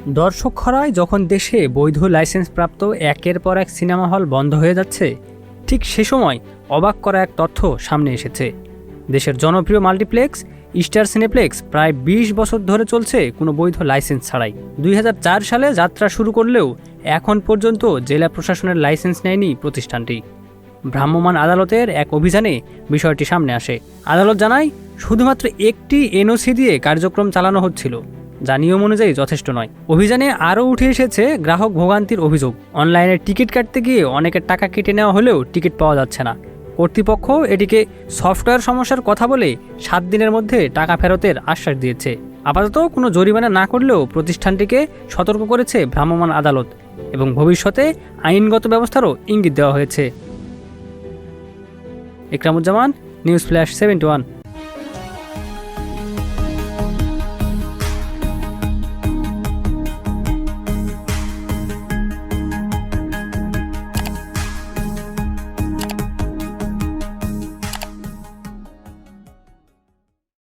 দর্শক খরায় যখন দেশে বৈধ লাইসেন্সপ্রাপ্ত একের পর এক সিনেমা হল বন্ধ হয়ে যাচ্ছে, ঠিক সে সময় অবাক করা এক তথ্য সামনে এসেছে। দেশের জনপ্রিয় মাল্টিপ্লেক্স স্টার সিনেপ্লেক্স প্রায় ২০ বছর ধরে চলছে কোনো বৈধ লাইসেন্স ছাড়াই। ২০০৪ সালে যাত্রা শুরু করলেও এখন পর্যন্ত জেলা প্রশাসনের লাইসেন্স নেয়নি প্রতিষ্ঠানটি। ভ্রাম্যমাণ আদালতের এক অভিযানে বিষয়টি সামনে আসে। আদালত জানায়, শুধুমাত্র একটি এনওসি দিয়ে কার্যক্রম চালানো হচ্ছিল, যা নিয়ম অনুযায়ী যথেষ্ট নয়। অভিযানে আরও উঠে এসেছে গ্রাহক ভোগান্তির অভিযোগ। অনলাইনে টিকিট কাটতে গিয়ে অনেকের টাকা কেটে নেওয়া হলেও টিকিট পাওয়া যাচ্ছে না। কর্তৃপক্ষ এটিকে সফটওয়্যার সমস্যার কথা বলে 7 দিনের মধ্যে টাকা ফেরতের আশ্বাস দিয়েছে। আপাতত কোনো জরিমানা না করলেও প্রতিষ্ঠানটিকে সতর্ক করেছে ভ্রাম্যমাণ আদালত এবং ভবিষ্যতে আইনগত ব্যবস্থারও ইঙ্গিত দেওয়া হয়েছে। Ikramuzzaman, news flash 71।